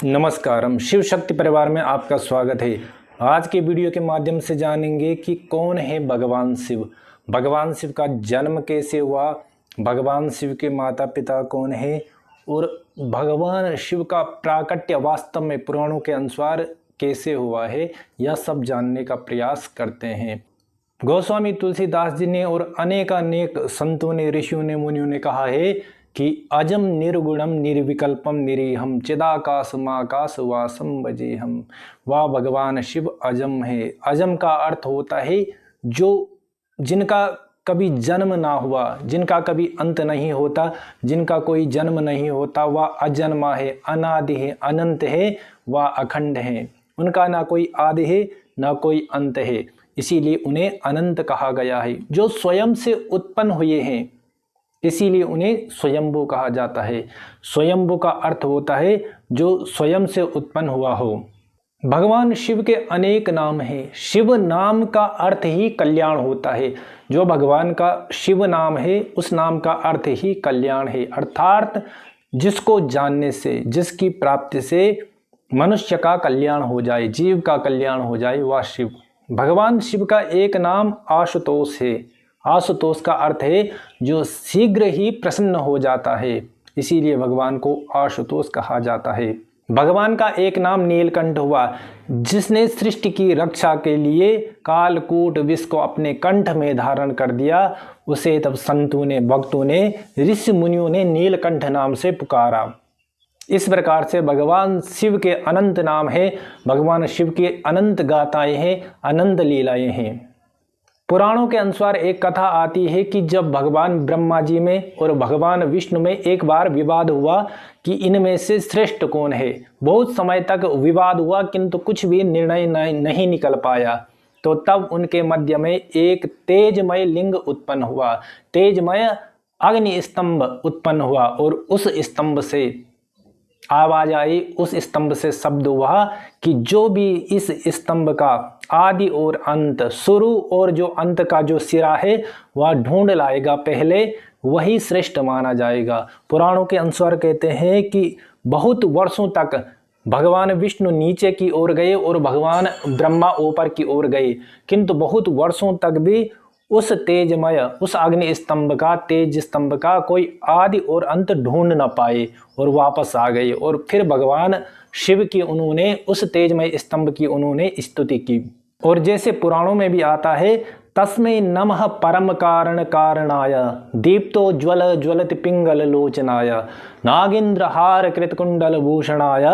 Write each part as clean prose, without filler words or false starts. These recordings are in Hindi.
नमस्कार। हम शिव शक्ति परिवार में आपका स्वागत है। आज के वीडियो के माध्यम से जानेंगे कि कौन है भगवान शिव, भगवान शिव का जन्म कैसे हुआ, भगवान शिव के माता पिता कौन है और भगवान शिव का प्राकट्य वास्तव में पुराणों के अनुसार कैसे हुआ है, यह सब जानने का प्रयास करते हैं। गोस्वामी तुलसीदास जी ने और अनेक संतों ने, ऋषियों ने, मुनियों ने कहा है कि अजम निर्गुणम निर्विकल्पम निरीहम चिदाकाशमाकाश वासम भजे हम। वह भगवान शिव अजम है। अजम का अर्थ होता है जिनका कभी जन्म ना हुआ, जिनका कभी अंत नहीं होता, जिनका कोई जन्म नहीं होता, वह अजन्मा है, अनादि है, अनंत है, वह अखंड है। उनका ना कोई आदि है ना कोई अंत है, इसीलिए उन्हें अनंत कहा गया है। जो स्वयं से उत्पन्न हुए हैं, इसीलिए उन्हें स्वयंभू कहा जाता है। स्वयंभू का अर्थ होता है जो स्वयं से उत्पन्न हुआ हो। भगवान शिव के अनेक नाम हैं। शिव नाम का अर्थ ही कल्याण होता है। जो भगवान का शिव नाम है, उस नाम का अर्थ ही कल्याण है। अर्थात जिसको जानने से, जिसकी प्राप्ति से मनुष्य का कल्याण हो जाए, जीव का कल्याण हो जाए, वह शिव। भगवान शिव का एक नाम आशुतोष है। आशुतोष का अर्थ है जो शीघ्र ही प्रसन्न हो जाता है, इसीलिए भगवान को आशुतोष कहा जाता है। भगवान का एक नाम नीलकंठ हुआ, जिसने सृष्टि की रक्षा के लिए कालकूट विष को अपने कंठ में धारण कर दिया। उसे तब संतों ने, भक्तों ने, ऋषि मुनियों ने नीलकंठ नाम से पुकारा। इस प्रकार से भगवान शिव के अनंत नाम है, भगवान शिव की अनंत गाथाएं हैं, अनंत लीलाएं हैं। पुराणों के अनुसार एक कथा आती है कि जब भगवान ब्रह्मा जी में और भगवान विष्णु में एक बार विवाद हुआ कि इनमें से श्रेष्ठ कौन है। बहुत समय तक विवाद हुआ किंतु कुछ भी निर्णय नहीं निकल पाया। तो तब उनके मध्य में एक तेजमय लिंग उत्पन्न हुआ, तेजमय अग्नि स्तंभ उत्पन्न हुआ और उस स्तंभ से आवाज आई, उस स्तंभ से शब्द हुआ कि जो भी इस स्तंभ का आदि और अंत, शुरू और जो अंत का जो सिरा है, वह ढूंढ लाएगा पहले, वही श्रेष्ठ माना जाएगा। पुराणों के अनुसार कहते हैं कि बहुत वर्षों तक भगवान विष्णु नीचे की ओर गए और भगवान ब्रह्मा ऊपर की ओर गए, किंतु बहुत वर्षों तक भी उस तेजमय, उस अग्नि स्तंभ का, तेज स्तंभ का कोई आदि और अंत ढूंढ न पाए और वापस आ गए। और फिर भगवान शिव की उन्होंने, उस तेजमय स्तंभ की उन्होंने स्तुति की। और जैसे पुराणों में भी आता है, तस्मै नमः परम कारण कारणाय दीप्तो ज्वल ज्वलति पिंगल लोचनाय नागेंद्र हार कृत कुंडल भूषणाय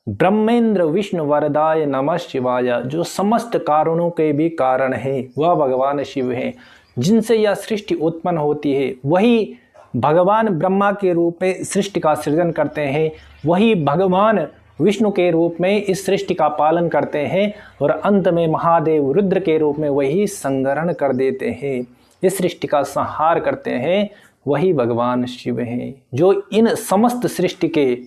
ब्रह्मेंद्र विष्णु वरदाय नमः शिवाय। जो समस्त कारणों के भी कारण है, वह भगवान शिव हैं। जिनसे यह सृष्टि उत्पन्न होती है, वही भगवान ब्रह्मा के रूप में सृष्टि का सृजन करते हैं, वही भगवान विष्णु के रूप में इस सृष्टि का पालन करते हैं और अंत में महादेव रुद्र के रूप में वही संहरण कर देते हैं, इस सृष्टि का संहार करते हैं। वही भगवान शिव हैं जो इन समस्त सृष्टि के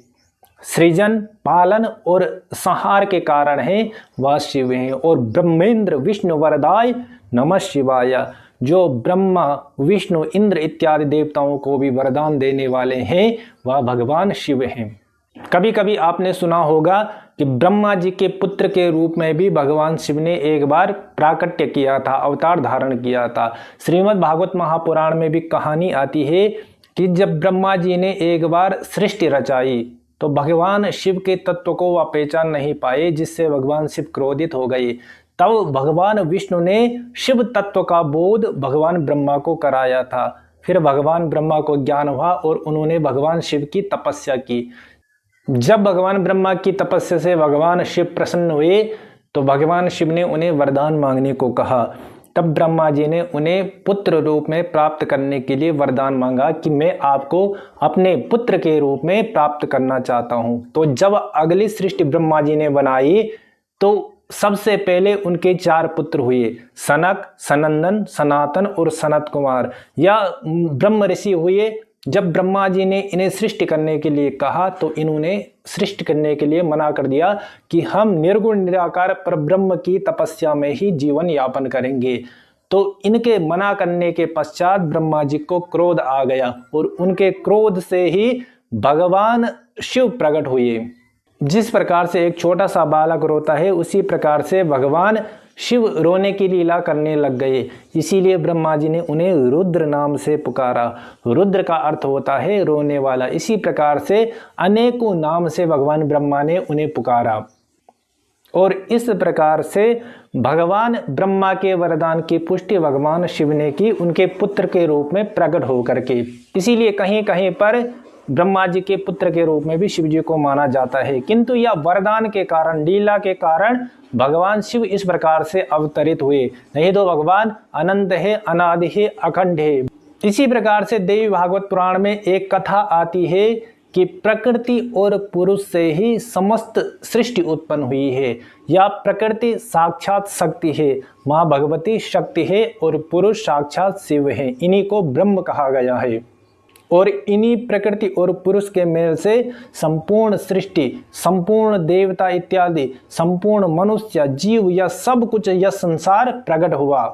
सृजन, पालन और संहार के कारण हैं, वह शिव हैं। और ब्रह्मेंद्र विष्णु वरदाय नमः शिवाय, जो ब्रह्मा, विष्णु, इंद्र इत्यादि देवताओं को भी वरदान देने वाले हैं, वह भगवान शिव हैं। कभी कभी आपने सुना होगा कि ब्रह्मा जी के पुत्र के रूप में भी भगवान शिव ने एक बार प्राकट्य किया था, अवतार धारण किया था। श्रीमद् भागवत महापुराण में भी कहानी आती है कि जब ब्रह्मा जी ने एक बार सृष्टि रचाई तो भगवान शिव के तत्व को वह पहचान नहीं पाए, जिससे भगवान शिव क्रोधित हो गए। तब भगवान विष्णु ने शिव तत्व का बोध भगवान ब्रह्मा को कराया था। फिर भगवान ब्रह्मा को ज्ञान हुआ और उन्होंने भगवान शिव की तपस्या की। जब भगवान ब्रह्मा की तपस्या से भगवान शिव प्रसन्न हुए तो भगवान शिव ने उन्हें वरदान मांगने को कहा। तब ब्रह्मा जी ने उन्हें पुत्र रूप में प्राप्त करने के लिए वरदान मांगा कि मैं आपको अपने पुत्र के रूप में प्राप्त करना चाहता हूं। तो जब अगली सृष्टि ब्रह्मा जी ने बनाई तो सबसे पहले उनके 4 पुत्र हुए, सनक, सनंदन, सनातन और सनत कुमार। यह ब्रह्म ऋषि हुए। जब ब्रह्मा जी ने इन्हें सृष्टि करने के लिए कहा तो इन्होंने सृष्टि करने के लिए मना कर दिया कि हम निर्गुण निराकार परब्रह्म की तपस्या में ही जीवन यापन करेंगे। तो इनके मना करने के पश्चात ब्रह्मा जी को क्रोध आ गया और उनके क्रोध से ही भगवान शिव प्रकट हुए। जिस प्रकार से एक छोटा सा बालक रोता है, उसी प्रकार से भगवान शिव रोने की लीला करने लग गए। इसीलिए ब्रह्मा जी ने उन्हें रुद्र नाम से पुकारा। रुद्र का अर्थ होता है रोने वाला। इसी प्रकार से अनेकों नाम से भगवान ब्रह्मा ने उन्हें पुकारा और इस प्रकार से भगवान ब्रह्मा के वरदान की पुष्टि भगवान शिव ने की, उनके पुत्र के रूप में प्रकट होकर के। इसीलिए कहीं कहीं पर ब्रह्मा जी के पुत्र के रूप में भी शिव जी को माना जाता है। किंतु यह वरदान के कारण, लीला के कारण भगवान शिव इस प्रकार से अवतरित हुए, नहीं तो भगवान अनंत है, अनादि है, अखंड है। इसी प्रकार से देवी भागवत पुराण में एक कथा आती है कि प्रकृति और पुरुष से ही समस्त सृष्टि उत्पन्न हुई है, या प्रकृति साक्षात शक्ति है, माँ भगवती शक्ति है और पुरुष साक्षात शिव है। इन्हीं को ब्रह्म कहा गया है और इन्हीं प्रकृति और पुरुष के मेल से संपूर्ण सृष्टि, संपूर्ण देवता इत्यादि, संपूर्ण मनुष्य, जीव, या सब कुछ, यह संसार प्रकट हुआ।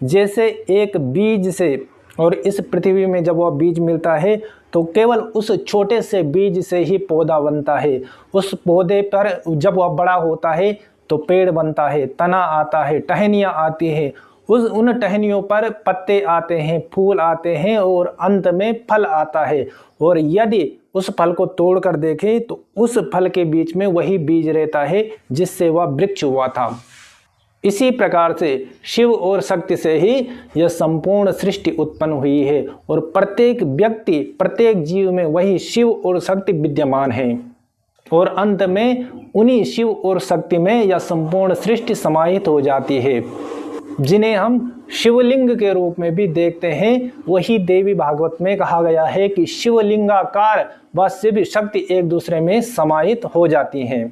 जैसे एक बीज से, और इस पृथ्वी में जब वह बीज मिलता है तो केवल उस छोटे से बीज से ही पौधा बनता है। उस पौधे पर जब वह बड़ा होता है तो पेड़ बनता है, तना आता है, टहनियाँ आती हैं, उन टहनियों पर पत्ते आते हैं, फूल आते हैं और अंत में फल आता है। और यदि उस फल को तोड़कर देखें तो उस फल के बीच में वही बीज रहता है जिससे वह वृक्ष हुआ था। इसी प्रकार से शिव और शक्ति से ही यह संपूर्ण सृष्टि उत्पन्न हुई है और प्रत्येक व्यक्ति, प्रत्येक जीव में वही शिव और शक्ति विद्यमान है और अंत में उन्हीं शिव और शक्ति में यह संपूर्ण सृष्टि समाहित हो जाती है, जिन्हें हम शिवलिंग के रूप में भी देखते हैं। वही देवी भागवत में कहा गया है कि शिवलिंगाकार व शिव शक्ति एक दूसरे में समाहित हो जाती हैं।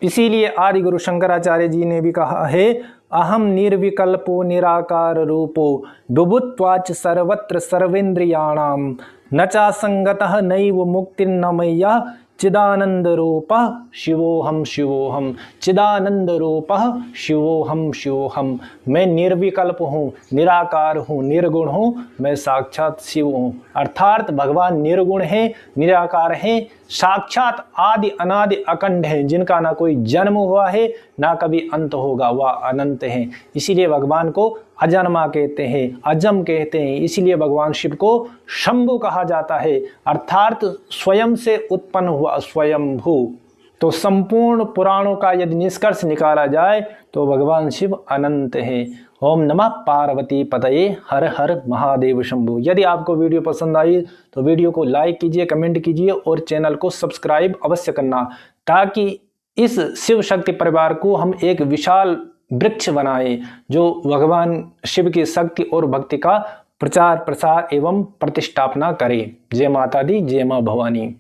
इसीलिए आदि गुरु शंकराचार्य जी ने भी कहा है, अहम निर्विकल्पो निराकार रूपो विभुत्वाच सर्वत्र सर्वेन्द्रियाणाम न चासंगतः नैव मुक्तिर्न मय्या चिदानंद रूपः शिवोहम शिवोहम, चिदानंद रूपः शिवोहम शिवोहम। मैं निर्विकल्प हूँ, निराकार हूँ, निर्गुण हूँ, मैं साक्षात शिव हूँ। अर्थात भगवान निर्गुण है, निराकार है, साक्षात आदि अनादि अखंड है, जिनका ना कोई जन्म हुआ है ना कभी अंत होगा, वह अनंत हैं। इसीलिए भगवान को अजन्मा कहते हैं, अजम कहते हैं। इसीलिए भगवान शिव को शंभु कहा जाता है, अर्थात स्वयं से उत्पन्न हुआ, स्वयंभू। तो संपूर्ण पुराणों का यदि निष्कर्ष निकाला जाए तो भगवान शिव अनंत हैं। ओम नमः पार्वती पतये, हर हर महादेव शंभु। यदि आपको वीडियो पसंद आई तो वीडियो को लाइक कीजिए, कमेंट कीजिए और चैनल को सब्सक्राइब अवश्य करना, ताकि इस शिव शक्ति परिवार को हम एक विशाल वृक्ष बनाए जो भगवान शिव की शक्ति और भक्ति का प्रचार प्रसार एवं प्रतिष्ठापना करे। जय माता दी, जय मां भवानी।